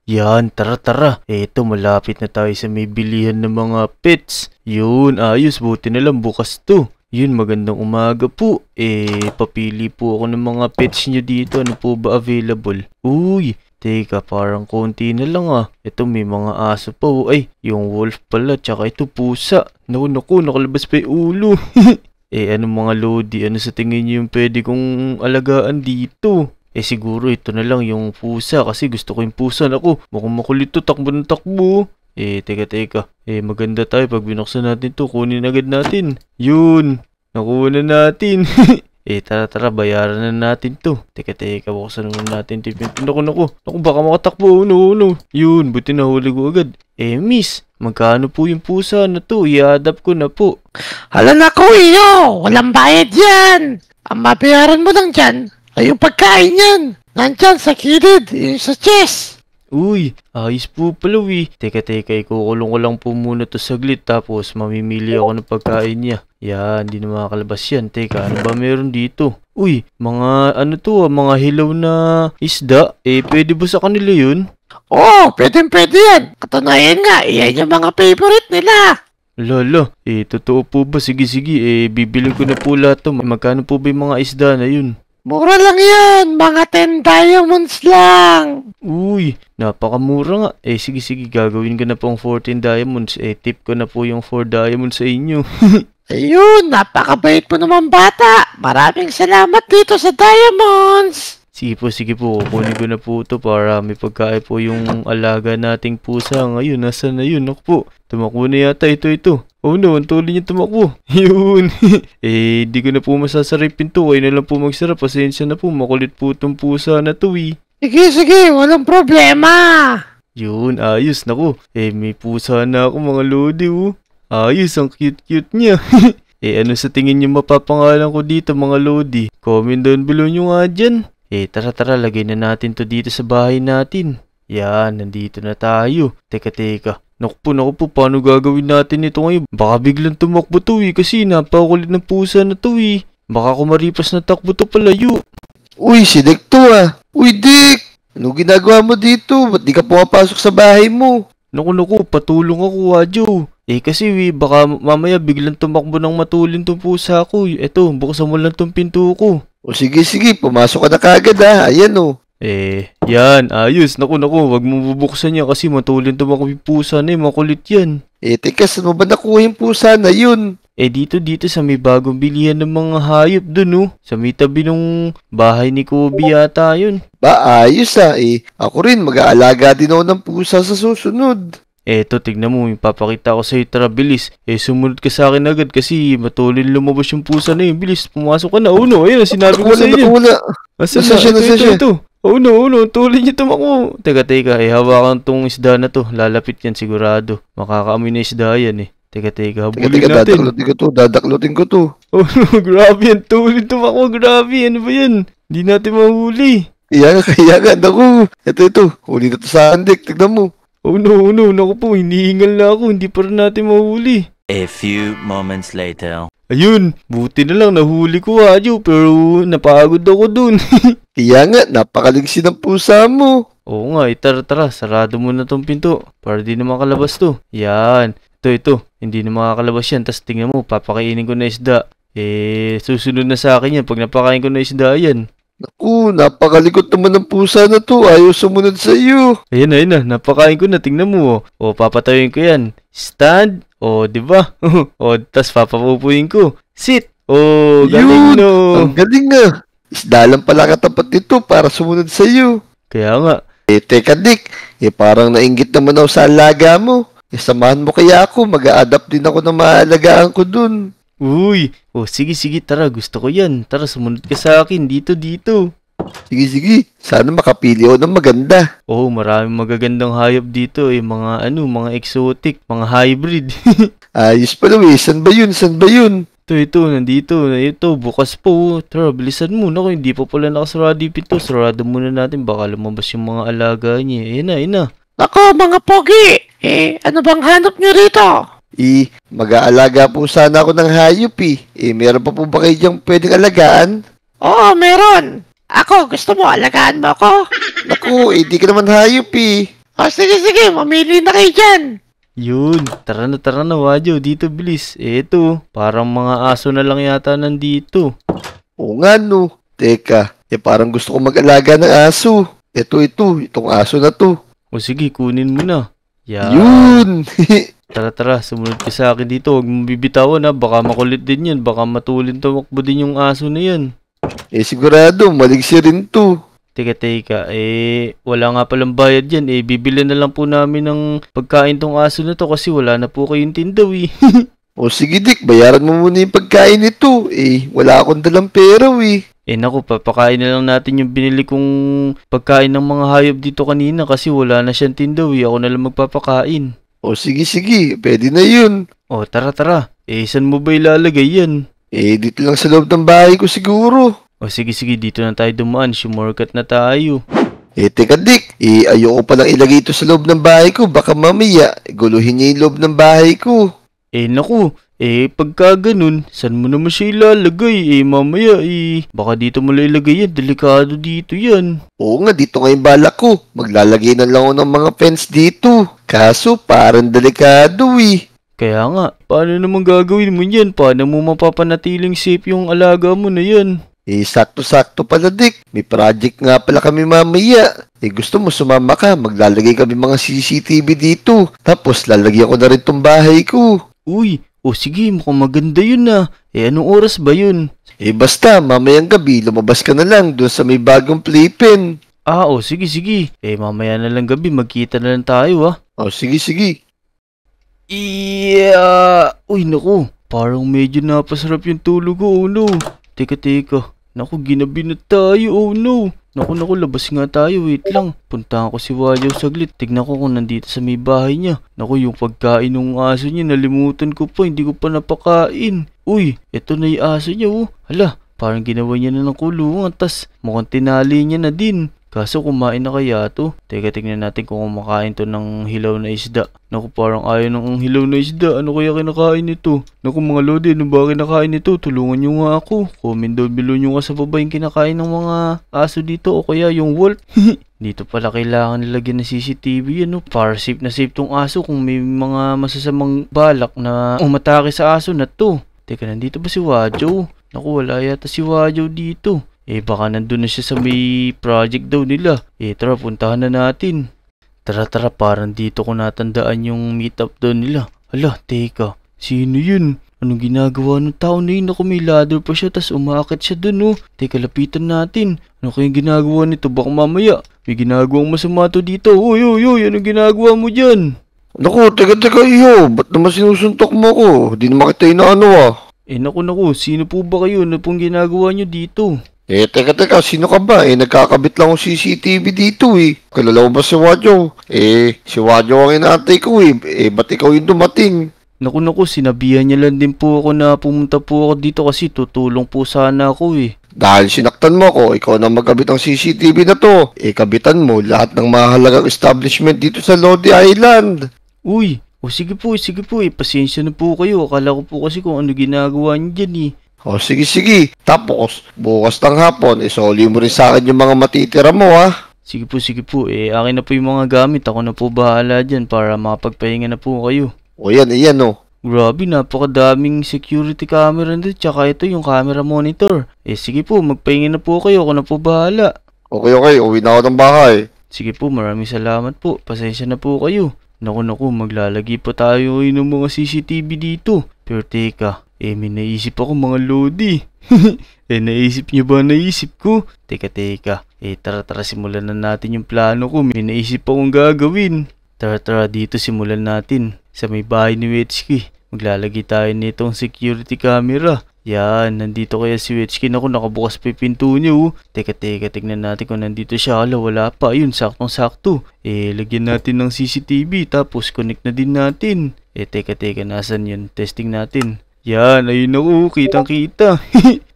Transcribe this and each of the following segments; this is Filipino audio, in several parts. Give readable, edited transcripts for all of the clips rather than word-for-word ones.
Yan, tara tara. Eto, malapit na tayo sa may bilihan ng mga pets. Yun, ayos. Buti na lang bukas to. Yun, magandang umaga po. Papili po ako ng mga pets nyo dito. Ano po ba available? Uy, teka, parang konti na lang ah. Ito, may mga aso pa. Ay, yung wolf pala. Tsaka ito, pusa. Naku, nakalabas pa yung ulo. Ano mga lodi? Ano sa tingin nyo yung pwede kong alagaan dito? Siguro ito na lang yung pusa kasi gusto ko yung pusa. Naku, mukhang makulit to, takbo ng takbo. Teka. Maganda tayo pag binuksan natin to, kunin agad natin. Yun, nakuha na natin. Tara, bayaran na natin to. Teka, buksan naman natin to. Naku, baka makatakbo. No. Yun, buti nahuli ko agad. Miss, magkano po yung pusa na to? I-adapt ko na po. Hala na ko iyo, walang bayad yan. Ang mabayaran mo lang dyan ay yung pagkain yan. Nandyan sa kilid, yung sa chest. Uy, ayos po pala Teka, ikukulong ko lang po muna to saglit tapos mamimili ako ng pagkain niya. Yan, hindi na makakalabas yan. Teka, ano ba meron dito? Uy, mga ano to mga hilaw na isda. Pwede ba sa kanila yun? Oo, pwede yan. Katunayan nga, iyan yung mga favorite nila. Lala, totoo po ba? Sige, bibilin ko na po lahat to. Magkano po ba yung mga isda na yun? Mura lang yan, mga 10 diamonds lang. Uy, napakamura nga. Sige, gagawin ko na pong 14 diamonds. Tip ko na po yung 4 diamonds sa inyo. Ayun, napakabait mo naman bata. Maraming salamat dito sa diamonds. Sige po, kukunin ko na po ito para may pagkain po yung alaga nating pusa. Ngayon, nasa na yun? Ako po, tumakbo na yata ito. Oh no, ang tuloy niya tumakbo. Yun. Di ko na po masasaripin to. Kayo na lang po magsarap. Pasensya na po, makulit po itong pusa na to Sige, walang problema. Yun, ayos. Naku, may pusa na ako mga lodi Ayos, ang cute niya. Ano sa tingin niyo mapapangalan ko dito mga lodi? Comment down below nyo nga dyan. Tara, lagay na natin to dito sa bahay natin. Yan, nandito na tayo. Teka. Naku po, paano gagawin natin ito ngayon? Baka biglang tumakbo to kasi napakulit ng pusa na to Baka kumaripas na takbo to palayo. Uy, si Dick to Uy, Dick! Ano ginagawa mo dito? Ba't di ka pumapasok sa bahay mo? Naku, patulong ako Joe. Kasi baka mamaya biglang tumakbo ng matulin tong pusa ko. Eto, buksan mo lang tong pinto ko. O sige, pumasok ka na kagad Ayan Yan, ayos. Naku, wag mo bubuksan yan kasi matulin tumakbo yung pusa na makulit yan. Teka, saan mo ba nakuha yung pusa na yun? Dito sa may bagong bilihan ng mga hayop dun Sa may tabi ng bahay ni Kobe yata yun. Ba, ayos Ako rin, mag-aalaga din ako ng pusa sa susunod. Eto, tignan mo, ipapakita ko sa'yo, tara, bilis. Sumunod ka sa akin agad kasi matulin lumabas yung pusa na yun. Bilis, pumasok ka na. No, ayun, sinabi ko sa'yo. Nasaan siya? Ito. No, tulin niya tumakbo. Teka, hawakan tong isda na to. Lalapit yan sigurado. Makakaamoy na isda yan Teka, habulin natin. Dadaklutin ko to. No, grabe yan, tulin tumakbo, grabe. Ano ba yan? Hindi natin mahuli. Kaya nga, naku. Ito, huli na to sa handik, tignan mo. No, naku po, hinihingal na ako, hindi pa rin natin mahuli. A few moments later. Ayun, buti na lang nahuli ko Joe, pero napagod ako dun. Kaya nga, napakalingsi ng pusa mo. Oo nga, tara, sarado mo na tong pinto, para di na makalabas to. Yan, ito, hindi na makakalabas yan, tas tingnan mo, papakainin ko na isda. Susunod na sa akin yan, pag napakain ko na isda yan. Naku, napakalikot naman ng pusa na to. Ayaw sumunod sa iyo. Ayan na. Napakain ko na. Tingnan mo. Papatayin ko yan. Stand. Diba? Tas papapupuin ko. Sit. Galing Ang galing nga. Isda lang pala katapat nito para sumunod sa iyo. Kaya nga. Teka Dick. Parang nainggit naman ako sa alaga mo. Samahan mo kaya ako. Mag-a-adapt din ako ng maalagaan ko dun. Uy, sige, tara, gusto ko yan. Tara, sumunod ka sa akin, dito. Sige, sana makapili ako ng maganda. Maraming magagandang hayop dito mga exotic, mga hybrid. Ayos pala saan ba yun? Ito, nandito, bukas po. Tara, bilisan mo, hindi pa pala nakasarado yung pinto. Sarado muna natin, baka lumabas yung mga alaga niya. Ayun na. Nako, mga pogi, ano bang hanap niyo rito? Mag-aalaga po sana ako ng hayop meron pa po ba kayo diyang pwedeng alagaan? Oo, meron. Ako, gusto mo alagaan mo ako? Naku, di ka naman hayop O sige, mamili na kayo dyan. Yun, tara na, Wadyo, dito bilis. Eto, parang mga aso na lang yata nandito. Oo nga no. Teka, parang gusto ko mag-alaga ng aso. Itong aso na to. O sige, kunin mo na. Yan. Yun! Tara, sumunod ka sa akin dito. Huwag mong bibitawan ha, baka makulit din yan. Baka matulin tumakbo din yung aso na yan. Sigurado, maligsi rin to. Teka, wala nga palang bayad yan. Bibili na lang po namin ng pagkain tong aso na to kasi wala na po kayong tindaw eh. O sige Dick, bayaran mo muna yung pagkain nito. Wala akong dalang pera Naku, papakain na lang natin yung binili kong pagkain ng mga hayop dito kanina kasi wala na siyang tindaw eh. Ako na lang magpapakain. O sige, pwede na yun. O tara. Saan mo ba ilalagay yan? Dito lang sa loob ng bahay ko siguro. O sige, dito na tayo dumaan. Shortcut na tayo. Teka Dick, ayoko palang ilagay ito sa loob ng bahay ko. Baka mamaya, guluhin niya yung loob ng bahay ko. Naku, pagka ganun, saan mo naman siya ilalagay? Mamaya, baka dito mo lang ilagay yan. Delikado dito yan. Oo nga, dito nga yung balak ko. Maglalagay na lang ako ng mga fence dito. Kaso, parang delikado Kaya nga, paano naman gagawin mo yan? Paano mo mapapanatiling safe yung alaga mo na yan? Sakto-sakto pala Dick. May project nga pala kami mamaya. Gusto mo sumama ka? Maglalagay kami mga CCTV dito. Tapos lalagyan ko na rin tong bahay ko. Uy, sige, mukhang maganda yun na. Anong oras ba yun? Basta, mamayang gabi, lumabas ka na lang doon sa may bagong playpen. Sige. Mamaya na lang gabi, magkita na lang tayo Sige. Uy, naku, parang medyo napasarap yung tulog ko, oh no. Teka. Naku, ginabi na tayo, oh no. Naku, labas nga tayo, wait lang. Puntahan ko si Wayaw saglit. Tignan ko kung nandito sa may bahay niya. Naku, yung pagkain ng aso niya, nalimutan ko pa, hindi ko pa napakain. Uy, eto na yung aso niya, oh. Hala, parang ginawa niya na ng kulungan, tas mukhang tinali niya na din. Kaso kumain na kaya to? Teka, tignan natin kung kumakain to ng hilaw na isda. Naku, parang ayaw ng hilaw na isda. Ano kaya kinakain nito? Naku mga lodi, ano ba kinakain nito? Tulungan nyo nga ako. Comment down below nyo nga sa baba yung kinakain ng mga aso dito o kaya yung wolf. Dito pala kailangan nilagyan ng CCTV yan, no? Para safe na safe tong aso kung may mga masasamang balak na umatake sa aso na to. Teka, nandito ba si Wajo? Naku, wala yata si Wajo dito. Baka nandun na siya sa may project daw nila. Tara, puntahan na natin. Tara, parang dito ko natandaan yung meetup daw nila. Hala, teka, sino yun? Anong ginagawa ng tao na yun? Ako, may ladder pa siya, tas umaakit siya dun, oh. Teka, lapitan natin. Ano kayong ginagawa nito? Baka mamaya, may ginagawang masama to dito. Uy, anong ginagawa mo dyan? Naku, teka, iyo. Ba't naman sinusuntok mo ko? Di naman kita inaano Naku, sino po ba kayo? Ano pong ginagawa nyo dito? Teka, sino ka ba? Nagkakabit lang ng CCTV dito Kilala mo ba si Wadyo? Si Wadyo ang inaantay ko ba't ikaw yung dumating? Naku, sinabihan niya lang din po ako na pumunta po ako dito kasi tutulong po sana ako Dahil sinaktan mo ako, ikaw na magkabit ng CCTV na to. Kabitan mo lahat ng mahalagang establishment dito sa Lodi Island. Uy, sige po, pasensya na po kayo. Akala ko po kasi kung ano ginagawa niyo dyan Sige. Tapos, bukas ng hapon, isoli mo rin sa akin yung mga matitira mo, Sige po. Akin na po yung mga gamit. Ako na po bahala dyan para makapagpahinga na po kayo. Yan, Grabe, napakadaming security camera nito. Tsaka ito yung camera monitor. Sige po, magpahinga na po kayo. Ako na po bahala. Okay. Uwi na ako ng bahay. Sige po, maraming salamat po. Pasensya na po kayo. Naku, maglalagay pa tayo ng mga CCTV dito. Pero teka, may naisip ako mga lodi. Naisip niyo ba naisip ko? Teka. Tara, simulan na natin yung plano ko. May naisip akong gagawin. Tara, dito simulan natin. Sa may bahay ni Wetchki. Maglalagay tayo nitong security camera. Yan, nandito kaya si Wetchki. Naku, nakabukas pa yung pinto niya, Teka, tignan natin kung nandito siya. Wala pa. Ayun, saktong-sakto. Lagyan natin ng CCTV. Tapos, connect na din natin. Teka, nasan yun? Testing natin. Yan, ayun ako, kitang-kita.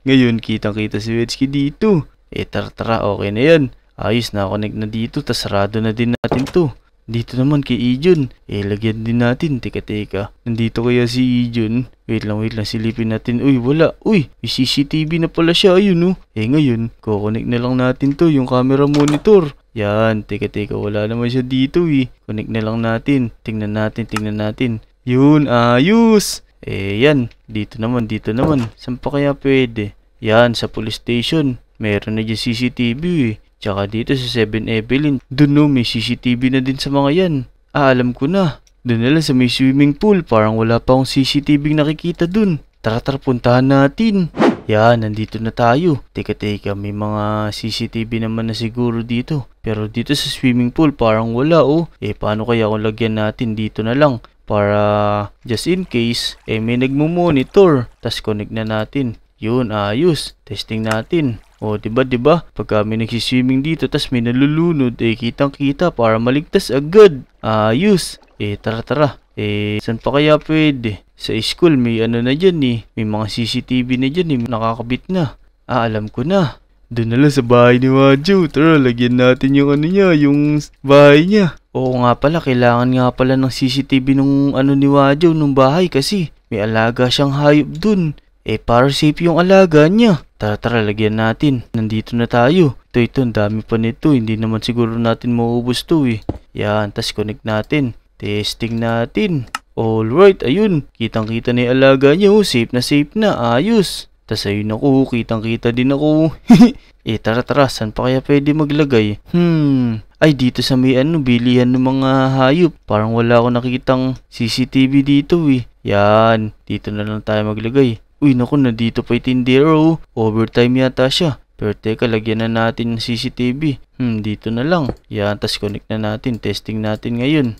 Ngayon, kitang-kita si Wetchki dito. Tara, okay na yan. Ayos, na-connect na dito, tas sarado na din natin to. Dito naman kay Ijon. Lagyan din natin, teka. Nandito kaya si Ijon? Wait lang, silipin natin. Uy, wala. Uy, may CCTV na pala siya, ayun, Ngayon, kukonek na lang natin to, yung camera monitor. Yan, teka, wala naman siya dito eh. Connect na lang natin. Tingnan natin. Yun, ayos! Yan, dito naman. Saan pa kaya pwede? Yan, sa police station. Meron na dyan CCTV eh. Tsaka dito sa 7 Evelyn. Doon no, may CCTV na din sa mga yan. Alam ko na. Doon na lang sa may swimming pool. Parang wala pa akong CCTV nakikita doon. Tara, puntahan natin. Yan, nandito na tayo. Teka, may mga CCTV naman na siguro dito. Pero dito sa swimming pool parang wala oh. Paano kaya kung lagyan natin dito na lang? Para just in case, may nagmo-monitor. Tas connect na natin. Yun, ayos. Testing natin. Diba? Pagka may nagsiswimming dito, tas may nalulunod, kitang-kita para maligtas agad. Ayos. Tara. Saan pa kaya pwede? Sa school, may ano na dyan eh. May mga CCTV na dyan eh. Nakakabit na. Alam ko na. Doon na lang sa bahay ni Wadjo. Tara, lagyan natin yung ano niya, yung bahay niya. Oo nga pala, kailangan nga pala ng CCTV nung ano ni Wadjo, nung bahay kasi may alaga siyang hayop dun. Para safe yung alaga niya. Tara, lagyan natin. Nandito na tayo. Ito, ang dami pa nito. Hindi naman siguro natin mauubos to eh. Yan, tas connect natin. Testing natin. Alright, ayun. Kitang-kita na yung alaga niya. Safe na. Ayos. Tas ayun ako, kitang-kita din ako. Tara. Saan pa kaya pwede maglagay? Ay, dito sa may bilihan ng mga hayop. Parang wala ako nakitang CCTV dito eh. Yan, dito na lang tayo maglagay. Uy, naku, nandito pa yung tindero. Overtime yata siya. Pero teka, lagyan na natin ng CCTV. Dito na lang. Yan, tas connect na natin. Testing natin ngayon.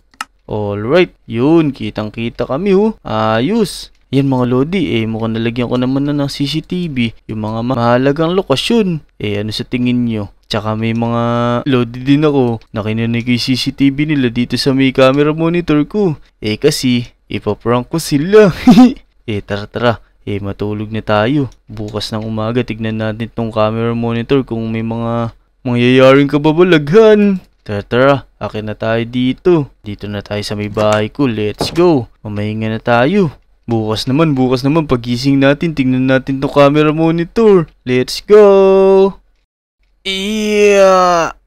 Alright, yun, kitang-kita kami Ayos. Yan mga lodi, mukhang nalagyan ko naman na ng CCTV yung mga mahalagang lokasyon. Ano sa tingin nyo? Tsaka may mga lodi din ako na kinanig yung CCTV nila dito sa may camera monitor ko. Kasi, ipaprank ko sila. Tara. Matulog na tayo. Bukas ng umaga, tignan natin tong camera monitor kung may mga mangyayaring kababalaghan. Tara, akin na tayo dito. Dito na tayo sa may bahay ko. Let's go. Mamahinga na tayo. Bukas naman, pagising natin, tingnan natin tong camera monitor. Let's go.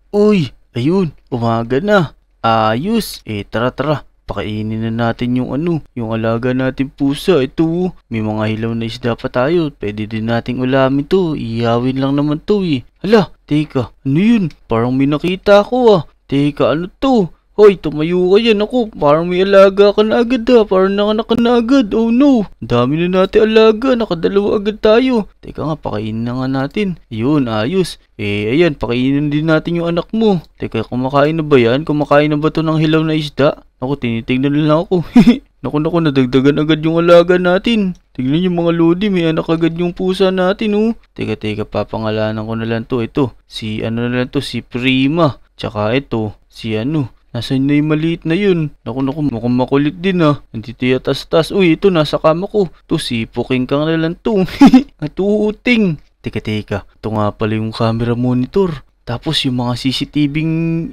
Uy, ayun, umaga na. Ayos. Tara. Pakainin na natin yung alaga natin pusa. Ito, may mga hilaw na isda pa tayo. Pwede din nating ulamin to. Ihawin lang naman to eh. Hala, teka, ano yun? Parang may nakita ako Teka, ano to? Hoy, tumayo ka yan ako. Parang may alaga ka na agad Parang nanganak ka na agad. Oh no, dami na natin alaga. Nakadalawa agad tayo. Teka nga, pakainin na nga natin. Yun, ayos. Ayan, pakainin din natin yung anak mo. Teka, kumakain na ba yan? Kumakain na ba to ng hilaw na isda? Ako, tinitignan na lang ako. Naku, nadagdagan agad yung alaga natin. Tignan yung mga lodi, may anak agad yung pusa natin Teka, papangalanan ko na lang to. Ito, si Prima. Tsaka ito, si Nasaan na yung maliit na yun? Naku, mukhang makulit din Nandito yata sa taas. Uy, ito, nasa kama ko. Ito, si Puking kang na lang to. Natuuting. Teka. Ito nga pala yung camera monitor. Tapos yung mga CCTV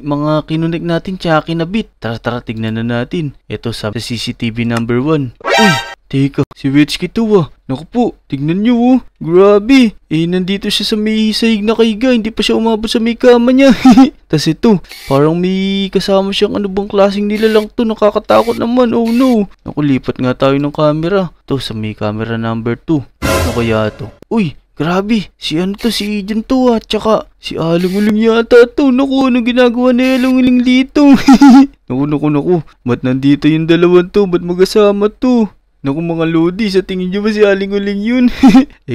mga kinunik natin tsaka kinabit. Tara, tignan na natin. Ito sa CCTV number 1. Uy, teka, si Wetchki to Naku po, tignan nyo Grabe. Nandito siya sa may sahig na kaiga. Hindi pa siya umabot sa may kama niya. Tas ito, parang may kasama siyang ano bang klaseng nilalang to. Nakakatakot naman. Oh no. Naku, lipat nga tayo ng camera. To sa may camera number 2. Ano kaya to? Uy, grabe. Si Ijan to Tsaka si Aling Uling yata to. Naku, anong ginagawa ni Aling Uling dito? Naku. Ba't nandito yung dalawan to? Ba't mag-asama to? Naku mga lodi, sa tingin nyo ba si Aling Uling yun?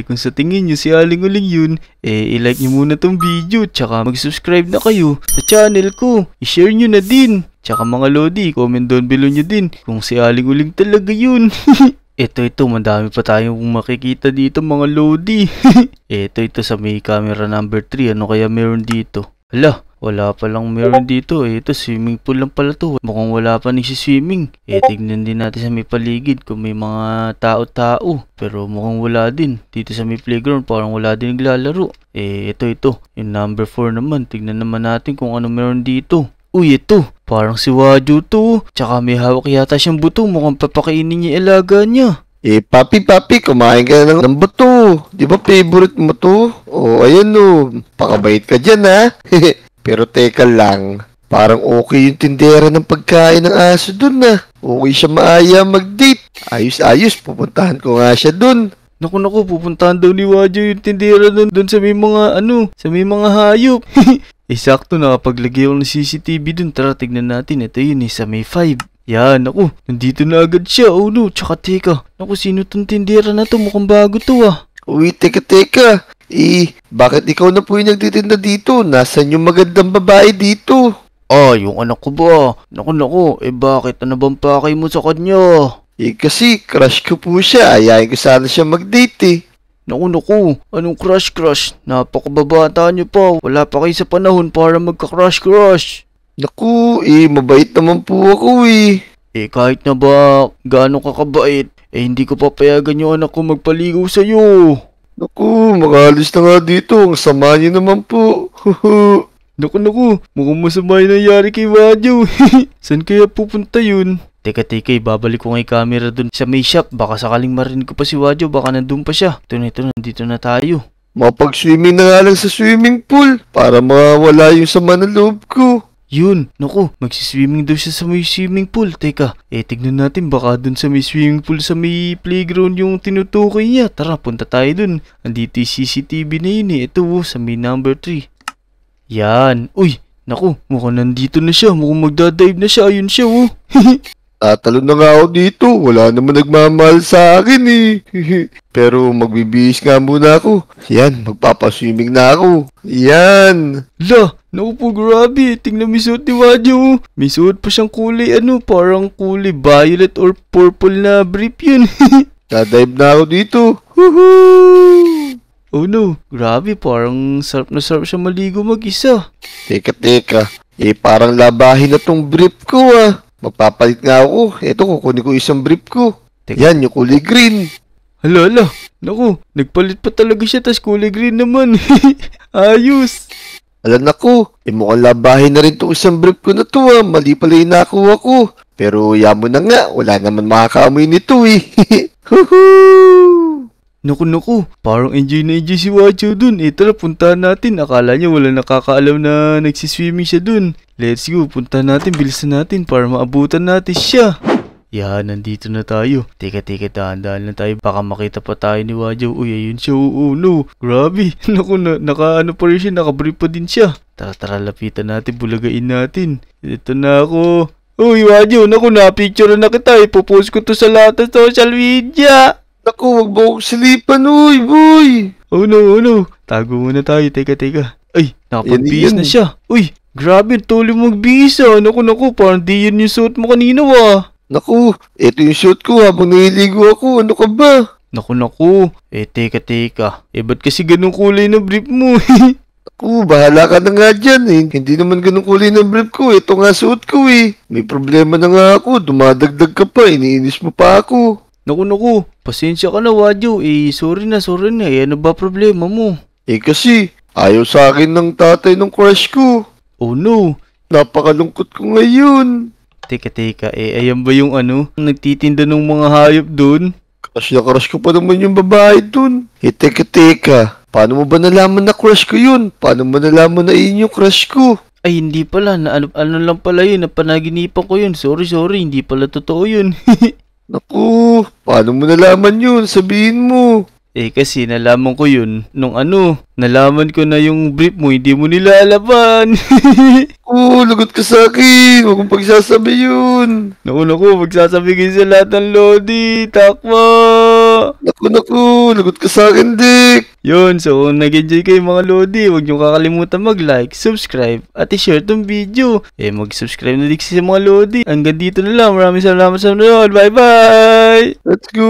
Kung sa tingin nyo si Aling Uling yun, i-like nyo muna tong video. Tsaka mag-subscribe na kayo sa channel ko. I-share nyo na din. Tsaka mga lodi, comment down below nyo din kung si Aling Uling talaga yun. Ito, madami pa tayong makikita dito mga lodi. Ito sa may camera number 3. Ano kaya meron dito? Hala, wala palang meron dito. Ito, swimming pool lang pala to. Mukhang wala pa nagsiswimming. Tignan din natin sa may paligid kung may mga tao-tao. Pero mukhang wala din. Dito sa may playground parang wala din naglalaro. Ito. Yung number 4 naman. Tignan naman natin kung ano meron dito. Uy, ito. Parang si Wadjo to. Tsaka may hawak yata siyang buto. Mukhang papakainin niya ilaga niya. Papi, kumain ka na ng buto. Di ba favorite mo to? Ayan pakabait ka dyan Pero teka lang, parang okay yung tindera ng pagkain ng aso dun na. Okay siya maaya mag-date. Ayos-ayos, pupuntahan ko nga siya dun. Naku, pupuntahan daw ni Wadyo yung tindera dun sa may mga sa may mga hayop. Sakto nakapaglagay ako ng CCTV dun. Tara, tignan natin. Ito yun sa may 5. Yan, naku, nandito na agad siya. Oh no, tsaka teka. Naku, sino tong tindera na to? Mukhang bago to Uy, teka. Bakit ikaw na po yung nagtitinda dito? Nasaan yung magandang babae dito? Yung anak ko ba? Naku, bakit? Ano bang pakay mo sa kanya? Kasi crush ko po siya. Ayayin ko sana siya mag-date Naku, anong crush? Napakababata niyo pa. Wala pa kayo sa panahon para magka-crush. Naku, mabait naman po ako Kahit na ba gaano ka kabait, hindi ko papayagan yung anak ko magpaligo sa'yo. Naku, makalis na nga dito. Ang sama niyo naman po. Naku, mukhang masama yung nangyari kay Wadyo. Saan kaya pupunta yun? Teka, ibabalik ko nga yung camera dun sa may shop. Baka sakaling marinig ko pa si Wadyo, baka nandun pa siya. Ito, nandito na tayo. Mapag-swimming na nga lang sa swimming pool para mawala yung sama ng loob ko. Yun, naku, magsiswimming daw siya sa may swimming pool. Teka, tignan natin baka dun sa may swimming pool sa may playground yung tinutukoy niya. Tara, punta tayo dun. Andito yung CCTV na yun Ito sa may number 3. Yan. Uy, naku, mukhang nandito na siya. Mukhang magdadive na siya. Ayun siya Tatalo na nga ako dito. Wala naman nagmamahal sa akin Pero magbibihis nga muna ako. Yan, magpapaswimming na ako. Yan. Naku po, grabe. Tingnan mo yung suot ni Wadyo. May suot pa siyang kulay, parang kulay violet or purple na brief yun. Dadive na ako dito. Woohoo! Oh no, grabe. Parang sarap na sarap siya maligo mag-isa. Teka. Parang labahin na tong brief ko Magpapalit nga ako. Ito, kukunin ko isang brief ko. Yan, yung kulay green. Hala. Naku, nagpalit pa talaga siya tas kulay green naman. Ayos. Alam ko, mukhang labahin na rin itong isang brief ko na to Mali pala yung nakuha ko. Pero yamo na nga, wala naman makakaamoy nito Huhuu! Naku, parang enjoy si Wadyo dun. Tara, puntahan natin. Akala niya wala nakakaalam na nagsiswimming siya dun. Let's go, puntahan natin, bilisan natin para maabutan natin siya. Yan, nandito na tayo. Teka, dahan-dahan lang tayo. Baka makita pa tayo ni Wadyo. Uy, ayun siya. Oh no, grabe. Naku, naka pa rin siya, nakabrief pa din siya. Tara, lapitan natin, bulagain natin. Ito na ako. Uy, Wadyo, naku, na-picture na kita. Ipopost ko to sa lahat ng social media. Naku, wag mo akong silipan, boy. Oh no. Tago muna tayo. Teka. Ay, nakapag-bihis na siya. Uy, grabe, tuloy magbihis Naku, parang di yun yung suot mo kanina Naku, ito yung suot ko habang nililigo ako. Ano ka ba? Naku. Teka. Ba't kasi ganun kulay na brief mo? Naku, bahala ka na nga dyan Hindi naman ganun kulay ng brief ko. Ito nga suot ko May problema na nga ako. Dumadagdag ka pa. Iniinis mo pa ako. Naku. Pasensya ka na, Wadyo. Sorry na. Ano ba problema mo? Kasi, ayaw sa akin ng tatay ng crush ko. Oh no. Napakalungkot ko ngayon. Teka. Ayan ba yung nagtitinda ng mga hayop dun? Crush ko pa naman yung babae dun. Teka. Paano mo ba nalaman na crush ko yun? Paano mo nalaman na yun yung crush ko? Ay, hindi pala. Ano lang pala yun. Napanaginipan ko yun. Sorry. Hindi pala totoo yun. Naku, paano mo nalaman yun? Sabihin mo. Kasi nalaman ko yun nung nalaman ko na yung brief mo hindi mo nilalaban. Lagot ka sa akin. Huwag mong pagsasabi yun. Naku, magsasabi kayo sa lahat ng Lodi. Takma! Naku, lagot ka sa akin, Dick. Yun, so kung nag-enjoy kayo mga Lodi, huwag nyo kakalimutan mag-like, subscribe, at i-share tong video. Mag-subscribe na din sa mga Lodi. Hanggang dito na lang. Maraming salamat sa nanonood. Bye-bye! Let's go!